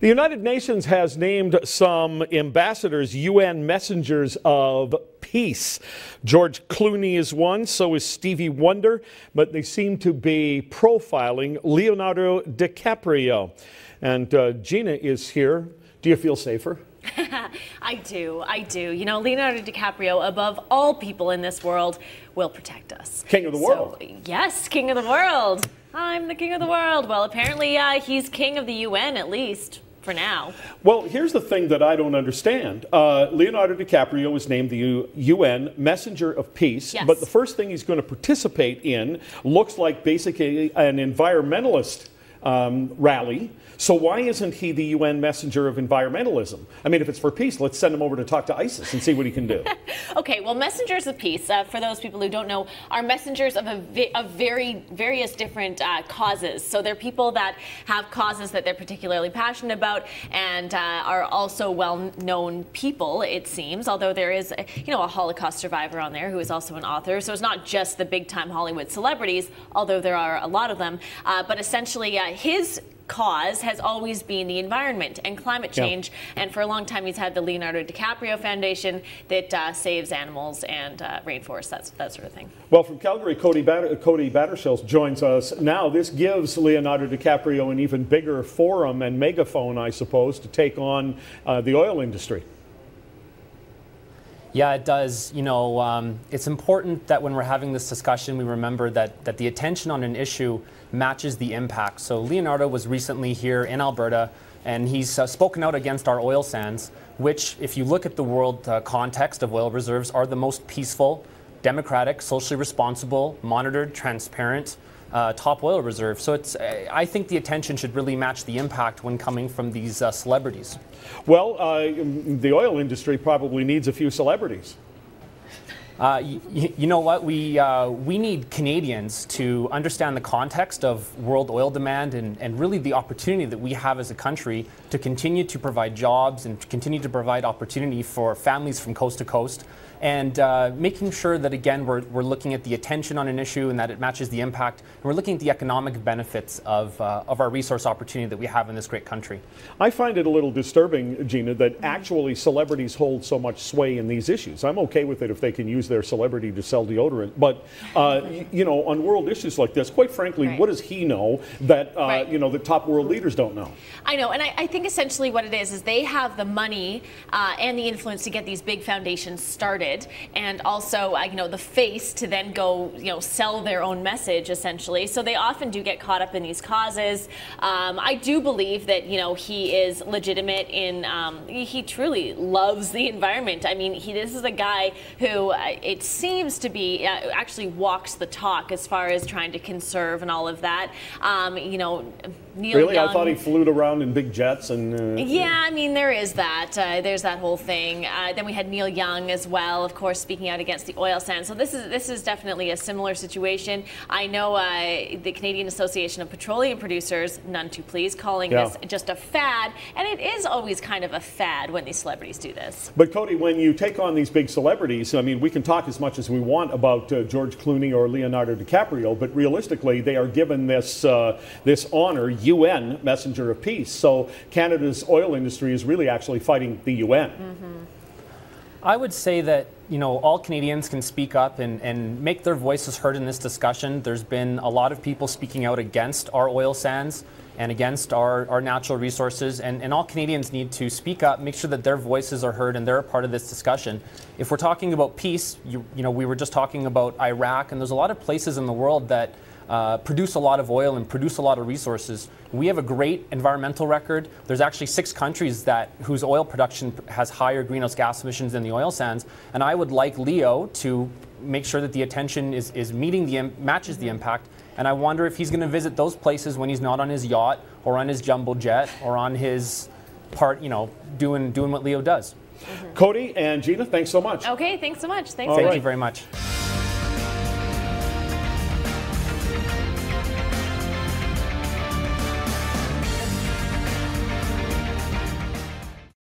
The United Nations has named some ambassadors UN messengers of peace. George Clooney is one, so is Stevie Wonder, but they seem to be profiling Leonardo DiCaprio. And Gina is here. Do you feel safer? I do. You know, Leonardo DiCaprio, above all people in this world, will protect us. King of the world. Yes, king of the world. I'm the king of the world. Well, apparently he's king of the UN, at least for now. Well, here's the thing that I don't understand. Leonardo DiCaprio was named the UN Messenger of Peace, yes. But the first thing he's going to participate in looks like basically an environmentalist rally. So why isn't he the UN messenger of environmentalism? I mean, if it's for peace, let's send him over to talk to ISIS and see what he can do. Okay, well, messengers of peace, for those people who don't know, are messengers of various different causes. So they're people that have causes that they're particularly passionate about and are also well-known people, it seems, although there is, you know, a Holocaust survivor on there who is also an author. So it's not just the big-time Hollywood celebrities, although there are a lot of them, but essentially his cause has always been the environment and climate change, and for a long time he's had the Leonardo DiCaprio Foundation that saves animals and rainforests, that sort of thing. Well, from Calgary, Cody Battershills joins us now. This gives Leonardo DiCaprio an even bigger forum and megaphone, I suppose, to take on the oil industry. Yeah, it does. You know, it's important that when we're having this discussion, we remember that the attention on an issue matches the impact. So Leonardo was recently here in Alberta, and he's spoken out against our oil sands, which, if you look at the world context of oil reserves, are the most peaceful, democratic, socially responsible, monitored, transparent top oil reserve. So I think the attention should really match the impact when coming from these celebrities. Well, the oil industry probably needs a few celebrities. You know what? We need Canadians to understand the context of world oil demand and really the opportunity that we have as a country to continue to provide jobs and to continue to provide opportunity for families from coast to coast. And making sure that, again, we're looking at the attention on an issue and that it matches the impact. And we're looking at the economic benefits of our resource opportunity that we have in this great country. I find it a little disturbing, Gina, that actually celebrities hold so much sway in these issues. I'm okay with it if they can use their celebrity to sell deodorant. But, you know, on world issues like this, quite frankly, what does he know that, you know, the top world leaders don't know? I know, and I think essentially what it is they have the money and the influence to get these big foundations started. And also, you know, the face to then go, you know, sell their own message, essentially. So they often do get caught up in these causes. I do believe that, you know, he is legitimate in, he truly loves the environment. I mean, this is a guy who it seems to be actually walks the talk as far as trying to conserve and all of that. You know, Neil Really? Young, I thought he flew around in big jets and... yeah, I mean, there is that. There's that whole thing. Then we had Neil Young as well, of course, speaking out against the oil sands. So this is definitely a similar situation. I know the Canadian Association of Petroleum Producers, none too pleased, calling this just a fad. And it is always kind of a fad when these celebrities do this. But Cody, when you take on these big celebrities, I mean, we can talk as much as we want about George Clooney or Leonardo DiCaprio, but realistically, they are given this this honor, UN Messenger of Peace. So Canada's oil industry is really actually fighting the UN. I would say that, you know, all Canadians can speak up and make their voices heard in this discussion. There's been a lot of people speaking out against our oil sands and against our natural resources, and all Canadians need to speak up, make sure that their voices are heard and they're a part of this discussion. If we're talking about peace, you know, we were just talking about Iraq, and there's a lot of places in the world that produce a lot of oil and produce a lot of resources. We have a great environmental record. There's actually 6 countries whose oil production has higher greenhouse gas emissions than the oil sands. And I would like Leo to make sure that the attention is matches the impact. And I wonder if he's going to visit those places when he's not on his yacht or on his jumbo jet or on his you know, doing what Leo does. Cody and Gina, thanks so much. Okay, thanks so much. Thanks. Thank you very much.